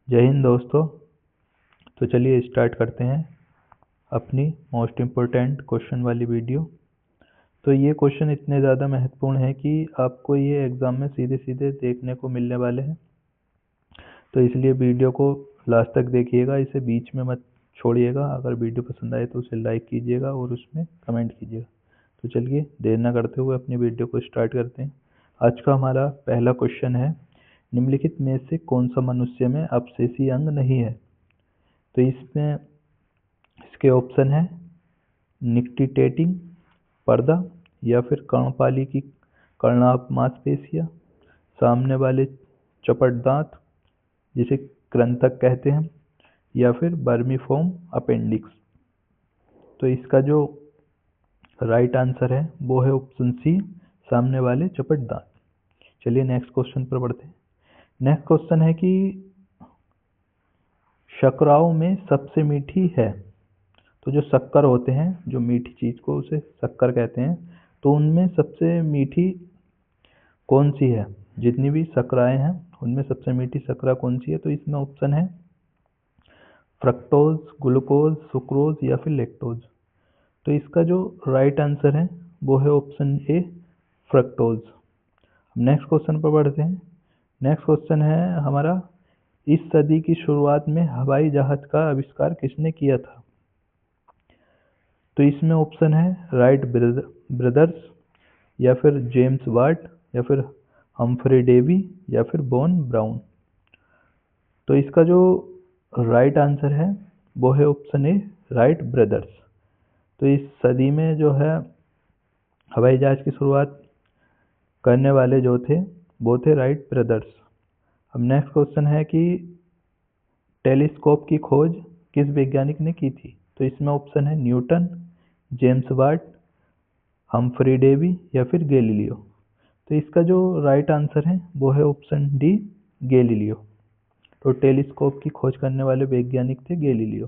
जय हिंद दोस्तों। तो चलिए स्टार्ट करते हैं अपनी मोस्ट इम्पोर्टेंट क्वेश्चन वाली वीडियो। तो ये क्वेश्चन इतने ज़्यादा महत्वपूर्ण है कि आपको ये एग्ज़ाम में सीधे सीधे देखने को मिलने वाले हैं। तो इसलिए वीडियो को लास्ट तक देखिएगा, इसे बीच में मत छोड़िएगा। अगर वीडियो पसंद आए तो उसे लाइक कीजिएगा और उसमें कमेंट कीजिएगा। तो चलिए देर न करते हुए अपनी वीडियो को स्टार्ट करते हैं। आज का हमारा पहला क्वेश्चन है, निम्नलिखित में से कौन सा मनुष्य में अपसेसी अंग नहीं है। तो इसमें इसके ऑप्शन है निक्टिटेटिंग पर्दा, या फिर कर्णपाली की कर्णाभ मांसपेशियाँ, सामने वाले चपट दांत जिसे कृंतक कहते हैं, या फिर वर्मीफॉर्म अपेंडिक्स। तो इसका जो राइट आंसर है वो है ऑप्शन सी, सामने वाले चपट दांत। चलिए नेक्स्ट क्वेश्चन पर बढ़ते हैं। नेक्स्ट क्वेश्चन है कि शर्कराओं में सबसे मीठी है। तो जो शक्कर होते हैं, जो मीठी चीज को उसे शक्कर कहते हैं, तो उनमें सबसे मीठी कौन सी है। जितनी भी शर्कराएं हैं उनमें सबसे मीठी शर्करा कौन सी है। तो इसमें ऑप्शन है फ्रक्टोज, ग्लूकोज, सुक्रोज या फिर लैक्टोज। तो इसका जो राइट आंसर है वो है option A, fructose. Next question पर बढ़ते हैं। नेक्स्ट क्वेश्चन है हमारा, इस सदी की शुरुआत में हवाई जहाज का आविष्कार किसने किया था। तो इसमें ऑप्शन है राइट ब्रदर्स, या फिर जेम्स वाट, या फिर हम्फ्री डेवी, या फिर वॉन ब्राउन। तो इसका जो राइट आंसर है वो है ऑप्शन ए, राइट ब्रदर्स। तो इस सदी में जो है हवाई जहाज की शुरुआत करने वाले जो थे वो थे राइट ब्रदर्स। अब नेक्स्ट क्वेश्चन है कि टेलीस्कोप की खोज किस वैज्ञानिक ने की थी। तो इसमें ऑप्शन है Newton, James Watt, Humphry Davy या फिर गैलीलियो। तो इसका जो राइट आंसर है वो है ऑप्शन डी, गैलीलियो। तो टेलीस्कोप की खोज करने वाले वैज्ञानिक थे गैलीलियो।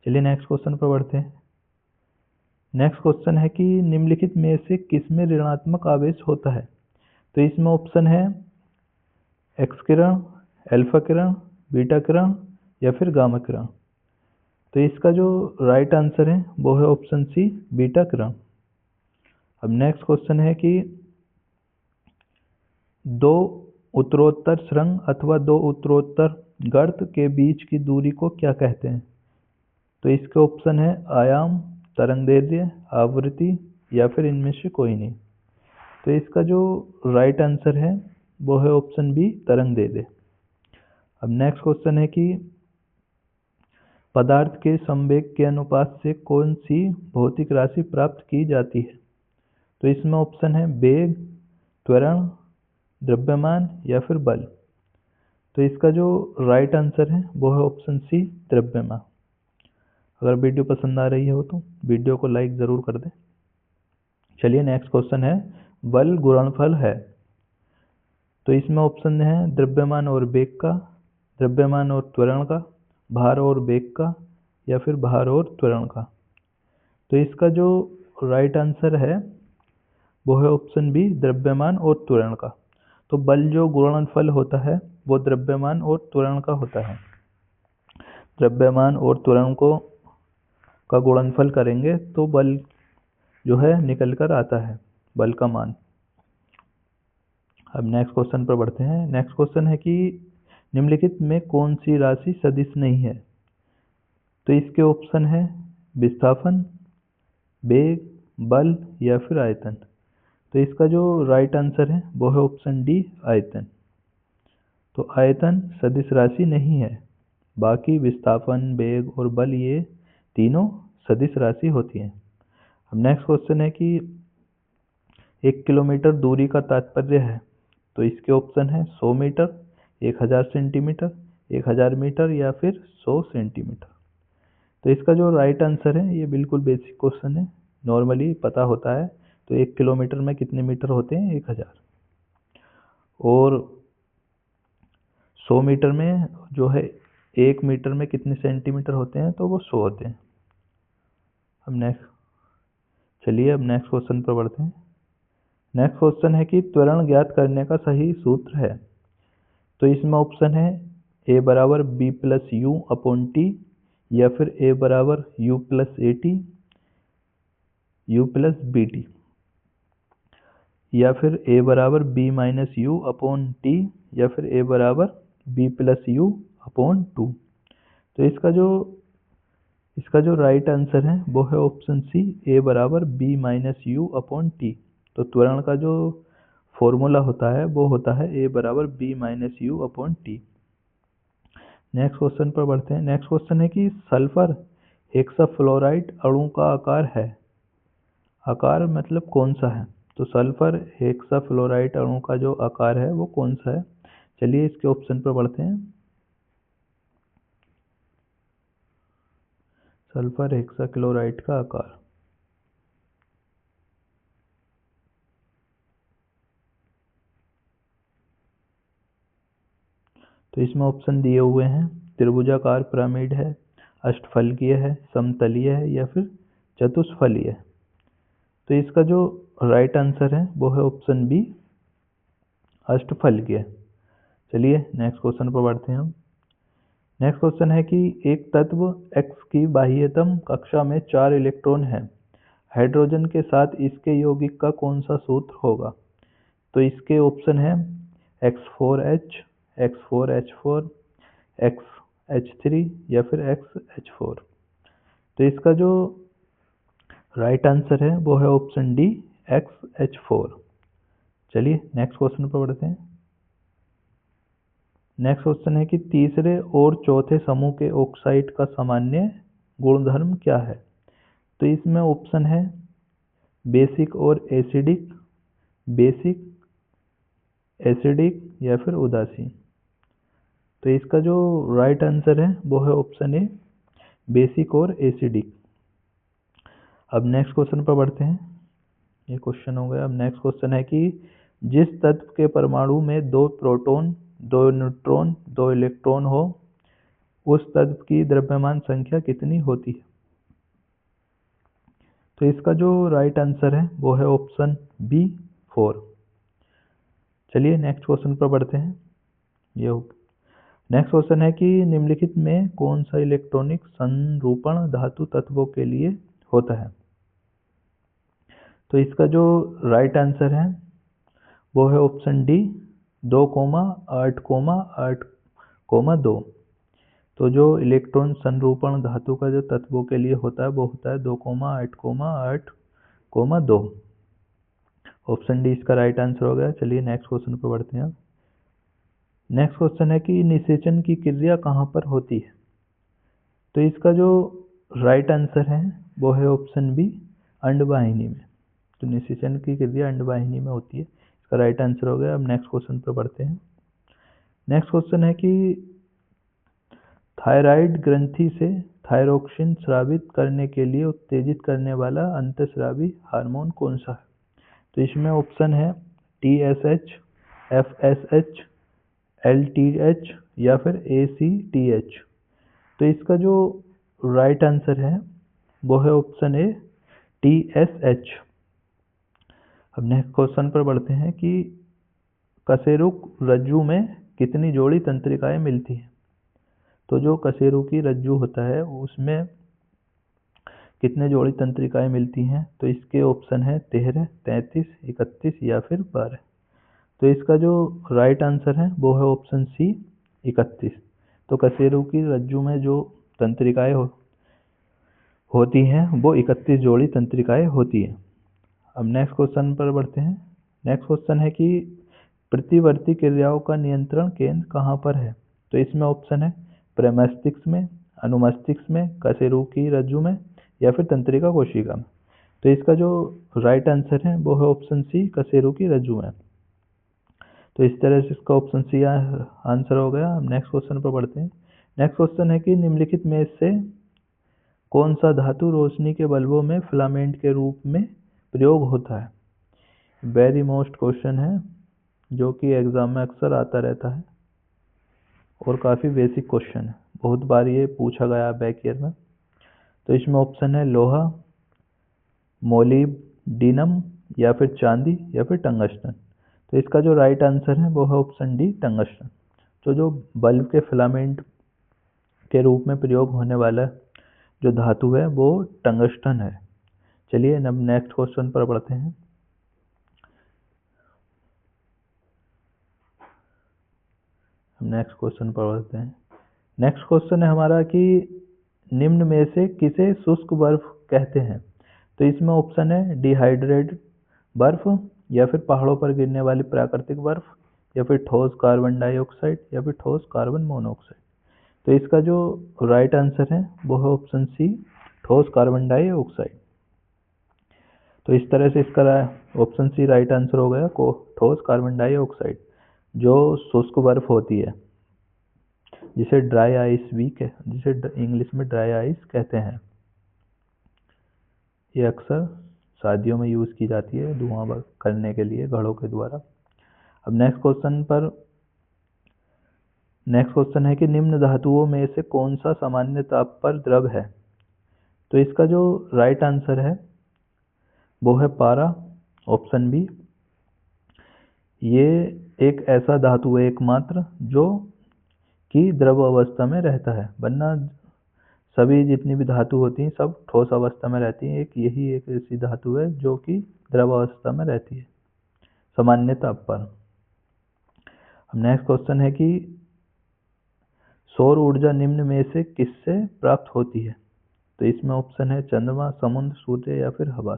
चलिए नेक्स्ट क्वेश्चन पर बढ़ते हैं। नेक्स्ट क्वेश्चन है कि निम्नलिखित में से किसमें ऋणात्मक आवेश होता है। तो इसमें ऑप्शन है एक्स किरण, अल्फा किरण, बीटा किरण या फिर गामा किरण। तो इसका जो राइट आंसर है वो है ऑप्शन सी, बीटा किरण। अब नेक्स्ट क्वेश्चन है कि दो उत्तरोत्तर सुरंग अथवा दो उत्तरोत्तर गर्त के बीच की दूरी को क्या कहते हैं। तो इसके ऑप्शन है आयाम, तरंगदैर्घ्य, आवृत्ति या फिर इनमें से कोई नहीं। तो इसका जो राइट आंसर है वो है ऑप्शन बी, तरंगदैर्घ्य। अब नेक्स्ट क्वेश्चन है कि पदार्थ के संवेग के अनुपात से कौन सी भौतिक राशि प्राप्त की जाती है। तो इसमें ऑप्शन है वेग, त्वरण, द्रव्यमान या फिर बल। तो इसका जो राइट आंसर है वो है ऑप्शन सी, द्रव्यमान। अगर वीडियो पसंद आ रही हो तो वीडियो को लाइक ज़रूर कर दें। चलिए नेक्स्ट क्वेश्चन है, बल गुणनफल है। तो इसमें ऑप्शन है द्रव्यमान और वेग का, द्रव्यमान और त्वरण का, भार और वेग का या फिर भार और त्वरण का। तो इसका जो राइट आंसर है वो है ऑप्शन बी, द्रव्यमान और त्वरण का। तो बल जो गुणनफल होता है वो द्रव्यमान और त्वरण का होता है। द्रव्यमान और त्वरण को का गुणनफल करेंगे तो बल जो है निकल कर आता है, बल का मान। अब नेक्स्ट क्वेश्चन पर बढ़ते हैं। नेक्स्ट क्वेश्चन है कि निम्नलिखित में कौन सी राशि सदिश नहीं है। तो इसके ऑप्शन है विस्थापन, वेग, बल या फिर आयतन। तो इसका जो राइट आंसर है वो है ऑप्शन डी, आयतन। तो आयतन सदिश राशि नहीं है, बाकी विस्थापन, वेग और बल ये तीनों सदिश राशि होती हैं। अब नेक्स्ट क्वेश्चन है कि 1 किलोमीटर दूरी का तात्पर्य है। तो इसके ऑप्शन है 100 मीटर, 1000 सेंटीमीटर, 1000 मीटर या फिर 100 सेंटीमीटर। तो इसका जो राइट आंसर है, ये बिल्कुल बेसिक क्वेश्चन है, नॉर्मली पता होता है। तो 1 किलोमीटर में कितने मीटर होते हैं, 1000। और 100 मीटर में जो है 1 मीटर में कितने सेंटीमीटर होते हैं, तो वो 100 होते हैं। अब नेक्स्ट क्वेश्चन पर बढ़ते हैं। नेक्स्ट क्वेश्चन है कि त्वरण ज्ञात करने का सही सूत्र है। तो इसमें ऑप्शन है ए बराबर B plus U upon T, या फिर ए बराबर U plus A T, U plus B T, या फिर ए बराबर B minus U upon T, या फिर ए बराबर B plus U upon two. तो इसका जो राइट आंसर है वो है ऑप्शन सी, ए बराबर B minus U upon T. तो त्वरण का जो फॉर्मूला होता है वो होता है ए बराबर B minus U upon T. Next question पर बढ़ते हैं। नेक्स्ट क्वेश्चन है कि सल्फर हेक्साफ्लोराइड अणु का आकार है, आकार मतलब कौन सा है। तो सल्फर हेक्साफ्लोराइड अणु का जो आकार है वो कौन सा है। चलिए इसके ऑप्शन पर बढ़ते हैं। सल्फर हेक्साक्लोराइड का आकार, तो इसमें ऑप्शन दिए हुए हैं, त्रिभुजाकार पिरामिड है, अष्टफलकीय है, समतलीय है, या फिर चतुष्फलीय है। तो इसका जो राइट आंसर है वो है ऑप्शन बी, अष्टफलकीय। चलिए नेक्स्ट क्वेश्चन पर बढ़ते हैं हम। नेक्स्ट क्वेश्चन है कि एक तत्व X की बाह्यतम कक्षा में 4 इलेक्ट्रॉन है, हाइड्रोजन के साथ इसके यौगिक का कौन सा सूत्र होगा। तो इसके ऑप्शन है X4H, X4H4, XH3, या फिर XH4। तो इसका जो राइट आंसर है वो है ऑप्शन डी, XH4। चलिए नेक्स्ट क्वेश्चन पर बढ़ते हैं। नेक्स्ट क्वेश्चन है कि तीसरे और चौथे समूह के ऑक्साइड का सामान्य गुणधर्म क्या है। तो इसमें ऑप्शन है बेसिक और एसिडिक, बेसिक, एसिडिक, या फिर उदासीन। तो इसका जो राइट आंसर है वो है ऑप्शन ए, बेसिक और एसिडिक। अब नेक्स्ट क्वेश्चन पर बढ़ते हैं। ये क्वेश्चन हो गया। अब नेक्स्ट क्वेश्चन है कि जिस तत्व के परमाणु में 2 प्रोटॉन, 2 न्यूट्रॉन, 2 इलेक्ट्रॉन हो, उस तत्व की द्रव्यमान संख्या कितनी होती है। तो इसका जो राइट आंसर है वो है ऑप्शन बी, 4। चलिए नेक्स्ट क्वेश्चन पर बढ़ते हैं। ये नेक्स्ट क्वेश्चन है कि निम्नलिखित में कौन सा इलेक्ट्रॉनिक संरूपण धातु तत्वों के लिए होता है। तो इसका जो राइट आंसर है वो है ऑप्शन डी, 2,8,8,2। तो जो इलेक्ट्रॉन संरूपण धातु का जो तत्वों के लिए होता है वो होता है 2,8,8,2। ऑप्शन डी इसका राइट आंसर हो गया। चलिए नेक्स्ट क्वेश्चन पर बढ़ते हैं। नेक्स्ट क्वेश्चन है कि निषेचन की क्रिया कहाँ पर होती है। तो इसका जो राइट आंसर है वो है ऑप्शन बी, अंडवाहिनी में। तो निषेचन की क्रिया अंडवाहिनी में होती है, इसका राइट आंसर हो गया। अब नेक्स्ट क्वेश्चन पर बढ़ते हैं। नेक्स्ट क्वेश्चन है कि थायराइड ग्रंथि से थायरोक्सिन स्रावित करने के लिए उत्तेजित करने वाला अंतःस्रावी हार्मोन कौन सा है। तो इसमें ऑप्शन है TSH, FSH, LTH, या फिर ACTH। तो इसका जो राइट आंसर है वो है ऑप्शन ए, TSH। अब नेक्स्ट क्वेश्चन पर बढ़ते हैं कि कशेरुक रज्जु में कितनी जोड़ी तंत्रिकाएं मिलती हैं। तो जो कशेरु की रज्जु होता है उसमें कितने जोड़ी तंत्रिकाएं मिलती हैं। तो इसके ऑप्शन है 13, 33, 31, या फिर 12। तो इसका जो राइट आंसर है वो है ऑप्शन सी, 31। तो कशेरु की रज्जु में जो तंत्रिकाएं होती हैं वो 31 जोड़ी तंत्रिकाएं होती हैं। अब नेक्स्ट क्वेश्चन पर बढ़ते हैं। नेक्स्ट क्वेश्चन है कि प्रतिवर्ती क्रियाओं का नियंत्रण केंद्र कहाँ पर है। तो इसमें ऑप्शन है प्रेमस्तिष्क में, अनुमस्तिष्क में, कशेरु की रज्जु में, या फिर तंत्रिका कोशिका में। तो इसका जो राइट आंसर है वो है ऑप्शन सी, कशेरु की रज्जु में। तो इस तरह से इसका ऑप्शन सी आंसर हो गया। हम नेक्स्ट क्वेश्चन पर बढ़ते हैं। नेक्स्ट क्वेश्चन है कि निम्नलिखित में से कौन सा धातु रोशनी के बल्बों में फिलामेंट के रूप में प्रयोग होता है। वेरी मोस्ट क्वेश्चन है जो कि एग्जाम में अक्सर आता रहता है और काफ़ी बेसिक क्वेश्चन है, बहुत बार ये पूछा गया बैक ईयर में। तो इसमें ऑप्शन है लोहा, मोलिब्डेनम, या फिर चांदी, या फिर टंगस्टन। तो इसका जो राइट आंसर है वो है ऑप्शन डी, टंगस्टन। तो जो बल्ब के फिलामेंट के रूप में प्रयोग होने वाला जो धातु है वो टंगस्टन है। चलिए अब नेक्स्ट क्वेश्चन पर बढ़ते हैं। नेक्स्ट क्वेश्चन पर बढ़ते हैं। नेक्स्ट क्वेश्चन है हमारा कि निम्न में से किसे शुष्क बर्फ कहते हैं। तो इसमें ऑप्शन है डिहाइड्रेटेड बर्फ, या फिर पहाड़ों पर गिरने वाली प्राकृतिक बर्फ, या फिर ठोस कार्बन डाइऑक्साइड, या फिर ठोस कार्बन मोनोऑक्साइड। तो इसका जो राइट आंसर है वो है ऑप्शन सी, ठोस कार्बन डाइऑक्साइड। तो इस तरह से इसका ऑप्शन सी राइट आंसर हो गया, ठोस कार्बन डाइऑक्साइड जो शुष्क बर्फ होती है, जिसे ड्राई आइस भी जिसे इंग्लिश में ड्राई आइस कहते हैं। ये अक्सर शादियों में यूज की जाती है धुआं करने के लिए घड़ों के द्वारा। अब नेक्स्ट क्वेश्चन है कि निम्न धातुओं में से कौन सा सामान्य ताप पर द्रव है। तो इसका जो राइट आंसर है वो है पारा, ऑप्शन बी। ये एक ऐसा धातु है एकमात्र जो कि द्रव अवस्था में रहता है, वरना सभी जितनी भी धातु होती हैं सब ठोस अवस्था में रहती हैं। यही एक ऐसी धातु है जो कि द्रव अवस्था में रहती है सामान्य ताप पर। नेक्स्ट क्वेश्चन है कि सौर ऊर्जा निम्न में से किससे प्राप्त होती है। तो इसमें ऑप्शन है चंद्रमा, समुद्र, सूर्य, या फिर हवा।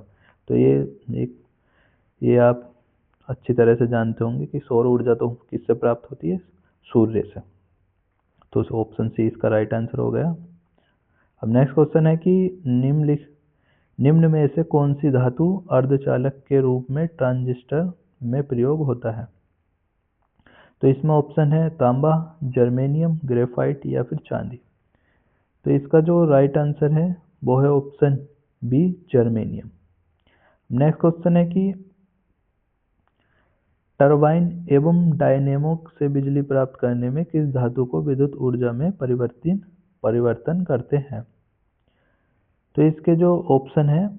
तो ये आप अच्छी तरह से जानते होंगे कि सौर ऊर्जा तो किससे प्राप्त होती है, सूर्य से। तो ऑप्शन सी इसका राइट आंसर हो गया। अब नेक्स्ट क्वेश्चन है कि निम्न में से कौन सी धातु अर्धचालक के रूप में ट्रांजिस्टर में प्रयोग होता है। तो इसमें ऑप्शन है तांबा, जर्मेनियम, ग्रेफाइट, या फिर चांदी। तो इसका जो राइट आंसर है वो है option B, germanium. Next question है कि टरबाइन एवं डायनेमो से बिजली प्राप्त करने में किस धातु को विद्युत ऊर्जा में परिवर्तन करते हैं। तो इसके जो ऑप्शन है,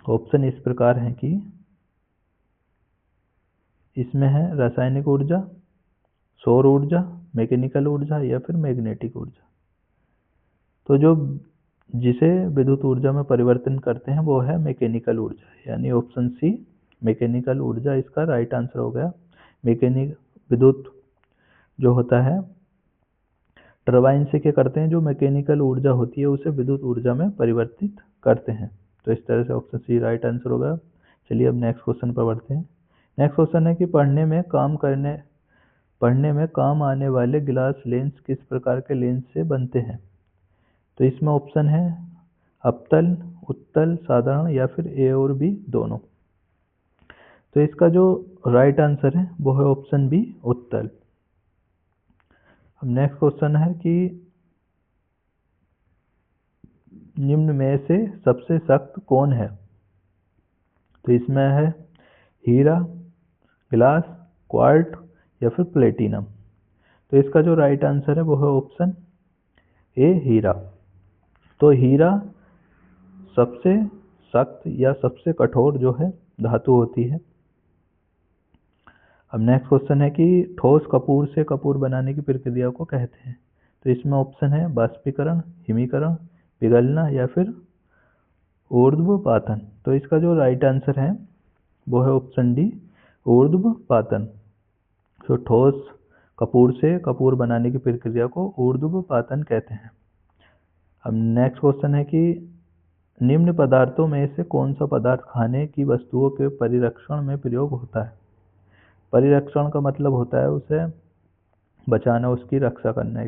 ऑप्शन इस प्रकार है कि इसमें है रासायनिक ऊर्जा, सौर ऊर्जा, मैकेनिकल ऊर्जा, या फिर मैग्नेटिक ऊर्जा। तो जो जिसे विद्युत ऊर्जा में परिवर्तन करते हैं वो है मैकेनिकल ऊर्जा, यानी ऑप्शन सी मैकेनिकल ऊर्जा इसका राइट आंसर हो गया। विद्युत जो होता है टरबाइन से क्या करते हैं, जो मैकेनिकल ऊर्जा होती है उसे विद्युत ऊर्जा में परिवर्तित करते हैं। तो इस तरह से ऑप्शन सी राइट आंसर हो गया। चलिए अब नेक्स्ट क्वेश्चन पर बढ़ते हैं। नेक्स्ट क्वेश्चन है कि पढ़ने में काम आने वाले गिलास लेंस किस प्रकार के लेंस से बनते हैं। तो इसमें ऑप्शन है अवतल, उत्तल, साधारण, या फिर ए और बी दोनों। तो इसका जो राइट आंसर है वो है ऑप्शन बी, उत्तल। अब नेक्स्ट क्वेश्चन है कि निम्न में से सबसे सख्त कौन है। तो इसमें है हीरा, ग्लास, क्वार्ट, या फिर प्लेटिनम। तो इसका जो राइट आंसर है वो है ऑप्शन ए, हीरा। तो हीरा सबसे सख्त या सबसे कठोर जो है धातु होती है। अब नेक्स्ट क्वेश्चन है कि ठोस कपूर से कपूर बनाने की प्रक्रिया को कहते हैं। तो इसमें ऑप्शन है बाष्पीकरण, हिमीकरण, पिघलना, या फिर ऊर्ध्वपातन। तो इसका जो राइट आंसर है वो है ऑप्शन डी, ऊर्ध्वपातन। तो ठोस कपूर से कपूर बनाने की प्रक्रिया को ऊर्ध्वपातन कहते हैं। अब नेक्स्ट क्वेश्चन है कि निम्न पदार्थों में से कौन सा पदार्थ खाने की वस्तुओं के परिरक्षण में प्रयोग होता है। परिरक्षण का मतलब होता है उसे बचाना, उसकी रक्षा करना।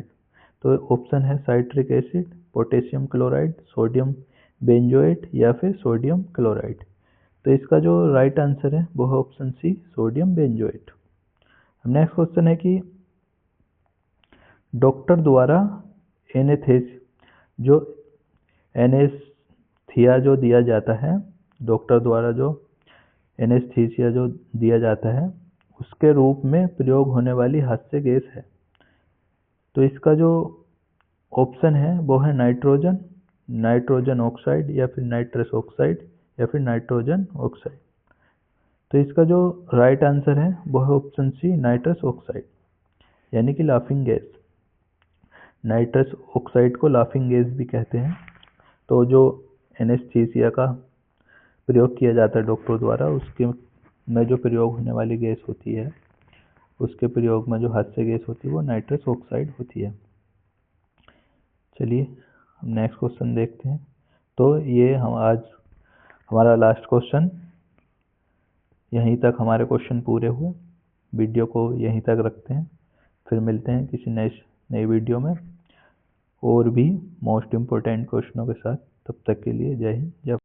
तो ऑप्शन है citric acid, potassium chloride, sodium benzoate, या फिर सोडियम क्लोराइड। तो इसका जो राइट आंसर है वो है option C, sodium benzoate. Next question है कि डॉक्टर द्वारा एनेस्थीसिया जो दिया जाता है, डॉक्टर द्वारा जो एनेस्थीसिया जो दिया जाता है उसके रूप में प्रयोग होने वाली हास्य गैस है। तो इसका जो ऑप्शन है वो है नाइट्रोजन ऑक्साइड, या फिर नाइट्रस ऑक्साइड, या फिर नाइट्रोजन ऑक्साइड। तो इसका जो राइट आंसर है वो है ऑप्शन सी, नाइट्रस ऑक्साइड। यानी कि लाफिंग गैस। नाइट्रस ऑक्साइड को लाफिंग गैस भी कहते हैं। तो जो एनेस्थीसिया का प्रयोग किया जाता है डॉक्टर द्वारा, उसके में जो प्रयोग होने वाली गैस होती है, उसके प्रयोग में जो हास्य गैस होती है वो नाइट्रस ऑक्साइड होती है। चलिए हम नेक्स्ट क्वेश्चन देखते हैं। तो ये हम आज हमारा लास्ट क्वेश्चन, यहीं तक हमारे क्वेश्चन पूरे हुए। वीडियो को यहीं तक रखते हैं, फिर मिलते हैं किसी नई वीडियो में और भी मोस्ट इम्पोर्टेंट क्वेश्चनों के साथ। तब तक के लिए जय हिंद, जय